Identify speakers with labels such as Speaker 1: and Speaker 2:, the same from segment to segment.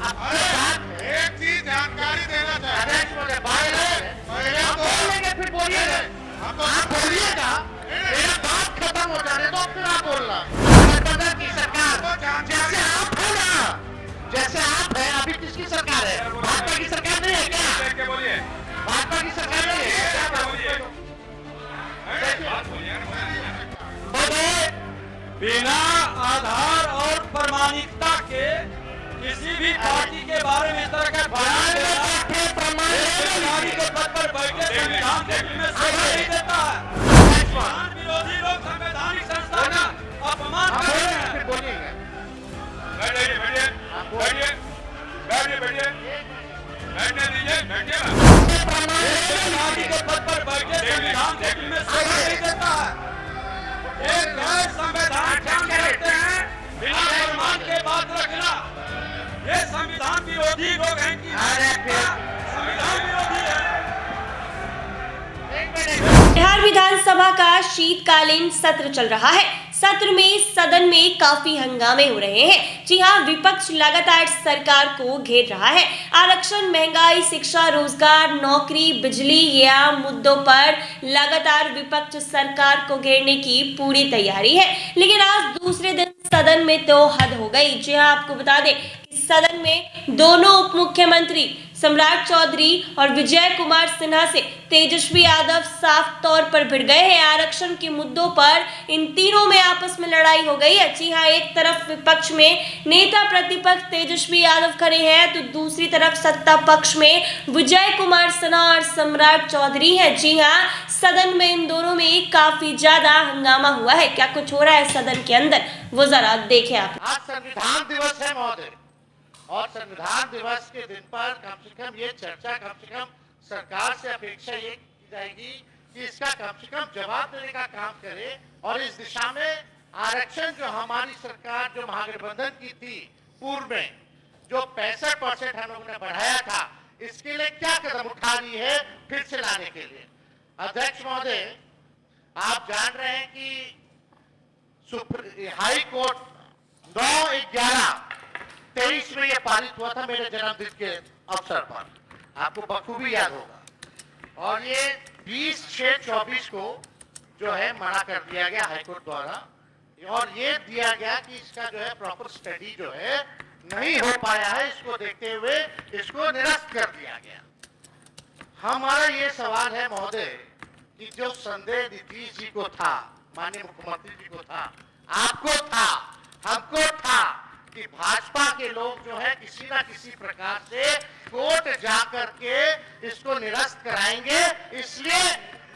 Speaker 1: एक चीज जानकारी देना चाहते हैं,
Speaker 2: मुझे आप बोलेंगे फिर बोलिएगा, आप बोलिएगा, मेरा बात खत्म हो जाने दो फिर आप बोलना। गठबंधन की सरकार जैसे आप है ना, जैसे आप है, अभी किसकी सरकार है? भाजपा की सरकार नहीं है क्या?
Speaker 1: बोलिए,
Speaker 2: भाजपा की सरकार नहीं है क्या? बोलिए।
Speaker 3: बिना आधार और प्रमाणिकता के किसी भी पार्टी के बारे में इस तरह का बयान देना अधिकारी के पद पर बैठे संविधान देखने में शोभा नहीं देता है। संविधान विरोधी लोग संवैधानिक संस्था का अपमान कर रहे हैं।
Speaker 1: बैठिए बैठिए बैठिए बैठिए बैठिए बैठने दीजिए, बैठिए
Speaker 3: अधिकारी के पद पर बैठे संविधान देखने में शोभा नहीं देता है। एक गैर संवैधानिक काम करते हैं, बिना प्रमाण के बात रखना, ये संविधान विरोधी लोग हैं कि संविधान विरोधी है।
Speaker 4: बिहार विधानसभा का शीतकालीन सत्र चल रहा है। सत्र में सदन में काफी हंगामे हो रहे हैं। जी हां, विपक्ष लगातार सरकार को घेर रहा है। आरक्षण, महंगाई, शिक्षा, रोजगार, नौकरी, बिजली या मुद्दों पर लगातार विपक्ष सरकार को घेरने की पूरी तैयारी है। लेकिन आज दूसरे दिन सदन में तो हद हो गई। जी हां, आपको बता दें कि सदन में दोनों उप मुख्यमंत्री सम्राट चौधरी और विजय कुमार सिन्हा से तेजस्वी यादव साफ तौर पर भिड़ गए हैं। आरक्षण के मुद्दों पर इन तीनों में आपस में लड़ाई हो गई है। जी हाँ, एक तरफ विपक्ष में नेता प्रतिपक्ष तेजस्वी यादव खड़े हैं तो दूसरी तरफ सत्ता पक्ष में विजय कुमार सिन्हा और सम्राट चौधरी है। जी हाँ, सदन में इन दोनों में काफी ज्यादा हंगामा हुआ है। क्या कुछ हो रहा है सदन के अंदर, वो जरा देखें आप।
Speaker 2: आज संविधान दिवस है महोदय, और संविधान दिवस के दिन पर कम से कम ये चर्चा, कम से कम सरकार से अपेक्षा ये की जाएगी कि इसका कम से कम जवाब देने का काम करे, और इस दिशा में आरक्षण जो हमारी सरकार जो महागठबंधन की थी पूर्व में, जो 65% हम लोगों ने बढ़ाया था, इसके लिए क्या कदम उठा रही है फिर से लाने के लिए। अध्यक्ष महोदय, आप जान रहे हैं कि हाई कोर्ट 9/11/23 में यह पारित हुआ था मेरे जन्मदिन के अवसर पर, आपको बखूबी याद होगा, और ये 20/6/24 को जो है मना कर दिया गया हाईकोर्ट द्वारा, और ये दिया गया कि इसका जो है प्रॉपर स्टडी जो है नहीं हो पाया है, इसको देखते हुए इसको निरस्त कर दिया गया। हमारा ये सवाल है महोदय कि जो संदेह नीतीश जी को था, माननीय मुख्यमंत्री जी को था, आपको था, हमको था कि भाजपा के लोग जो है किसी ना किसी प्रकार से कोर्ट जाकर के इसको निरस्त कराएंगे। इसलिए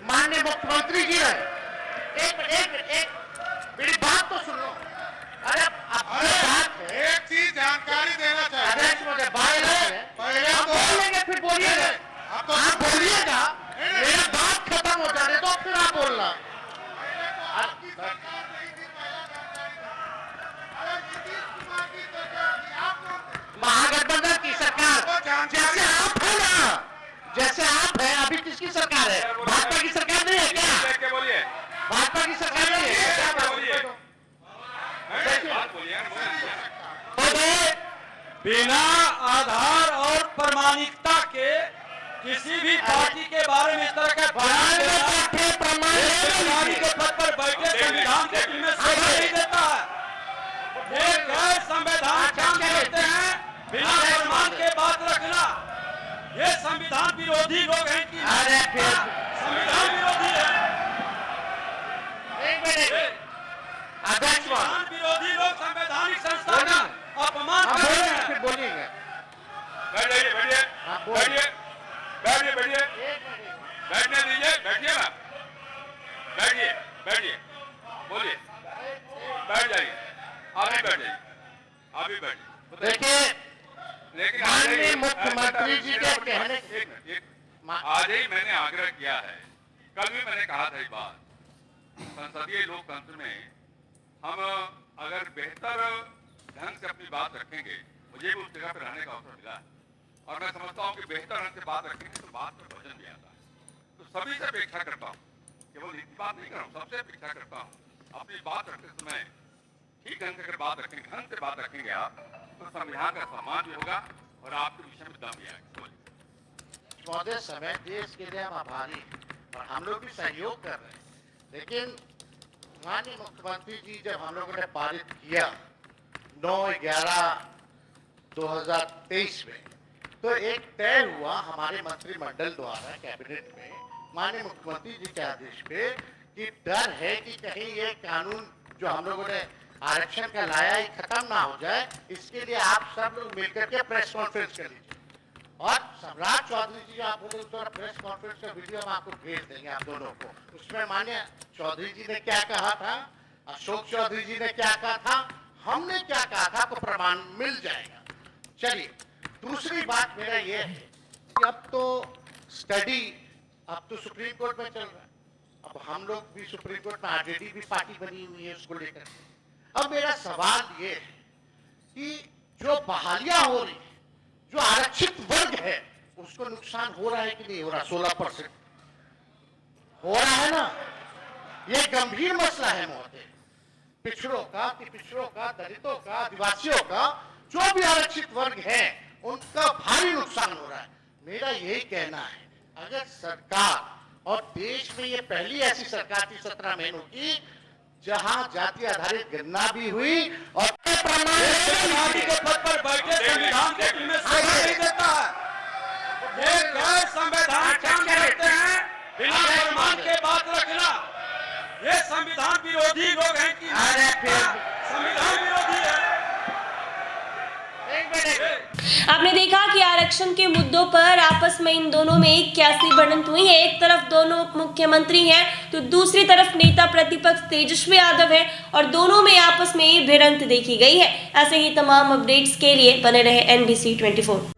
Speaker 2: माननीय मुख्यमंत्री जी ने एक मेरी बात तो सुनो। अरे
Speaker 1: एक चीज जानकारी देना चाहते हैं,
Speaker 2: मुझे आप बोलेंगे फिर बोलिएगा, आप बोलिएगा, मेरा बात खत्म हो जाने दो फिर आप बोलना। महागठबंधन की सरकार जैसे आप है ना, जैसे आप है, अभी किसकी सरकार है? भाजपा की सरकार नहीं है क्या?
Speaker 1: बोलिए,
Speaker 2: भाजपा की सरकार नहीं है क्या? बोलिए।
Speaker 3: बिना आधार और प्रमाणिकता के किसी भी पार्टी के बारे में इस तरह का बयान देना अधिकारी के पद पर बैठे संविधान देखने में शोभा नहीं देता है। एक गैर संवैधानिक काम करते हैं, बिना प्रमाण के बात रखना, ये संविधान विरोधी लोग हैं कि संविधान विरोधी है।
Speaker 2: एक मिनट, अध्यक्ष
Speaker 3: संविधान विरोधी लोग संवैधानिक संस्था का अपमान कर रहे हैं।
Speaker 2: बोलिएगा,
Speaker 1: बैठिए बैठिए बैठिए बैठिए बैठिए बैठने दीजिए, बैठिए ना, बैठिए बैठिए बोलिए, बैठ जाइए, आप ही बैठ जाइए, आप ही बैठ।
Speaker 2: देखिए,
Speaker 1: लेकिन
Speaker 2: माननीय मुख्यमंत्री जी के कहने
Speaker 1: आज ही मैंने आग्रह किया है, कल भी मैंने कहा था, इस बात संसदीय लोकतंत्र में हम अगर बेहतर ढंग से अपनी बात रखेंगे, मुझे भी उस जगह पर रहने का अवसर मिला है और मैं समझता हूँ कि बेहतर ढंग से बात रखेंगे तो बात पर वजन भी आता है। तो सभी से अपेक्षा करता हूँ, केवल इतनी बात नहीं कर रहा हूँ, सबसे अपेक्षा करता हूँ अपनी बात रखते समय ठीक ढंग से अगर बात रखेंगे, ढंग से बात रखेंगे आप, तो संविधान का सम्मान भी होगा और आपके विषय में दम भी आएगा।
Speaker 2: महोदय, समय देश के लिए हम आभारी हैं और हम लोग भी सहयोग कर रहे हैं, लेकिन माननीय मुख्यमंत्री जी जब हम लोगों ने पारित किया 9/11/2023 में, तो एक तय हुआ हमारे मंत्रिमंडल द्वारा कैबिनेट में माननीय मुख्यमंत्री जी के आदेश पे कि डर है कि कहीं ये कानून जो हम लोगों ने आरक्षण का लाया ये खत्म ना हो जाए, इसके लिए आप सब लोग मिलकर के प्रेस कॉन्फ्रेंस कर लीजिए। और सम्राट चौधरी जी आप बोले उस तरह प्रेस कॉन्फ्रेंस का वीडियो हम आपको भेज देंगे आप दोनों को। उसमें माननीय चौधरी जी ने क्या कहा था, अशोक चौधरी जी ने क्या कहा था, हमने क्या कहा था, आपको प्रमाण मिल जाएगा। चलिए, दूसरी बात मेरा ये है कि अब तो स्टडी अब तो सुप्रीम कोर्ट में चल रहा है, अब हम लोग भी सुप्रीम कोर्ट में आरजेडी भी पार्टी बनी हुई है उसको लेकर। अब मेरा सवाल ये है कि जो बहालियां हो रही है, जो आरक्षित वर्ग है, उसको नुकसान हो रहा है कि नहीं हो रहा? 16% हो रहा है ना। ये गंभीर मसला है महोदय। पिछड़ों का, दलितों का, आदिवासियों का, जो भी आरक्षित वर्ग है उनका भारी नुकसान हो रहा है। मेरा यही कहना है, अगर सरकार और देश में ये पहली ऐसी सरकार थी 17 महीनों की जहां जाति आधारित गणना भी हुई और
Speaker 3: प्रधानमंत्री के पद पर बैठे संविधान के दिल में शोभा नहीं देता है। ये गैर संवैधानिक काम करते हैं, बिना प्रमाण के बात रखना। ये संविधान विरोधी लोग हैं कि संविधान विरोधी है।
Speaker 4: आपने देखा कि आरक्षण के मुद्दों पर आपस में इन दोनों में कैसी भिड़ंत हुई है। एक तरफ दोनों उप मुख्यमंत्री हैं तो दूसरी तरफ नेता प्रतिपक्ष तेजस्वी यादव है और दोनों में आपस में भिड़ंत देखी गई है। ऐसे ही तमाम अपडेट्स के लिए बने रहे NBC 24।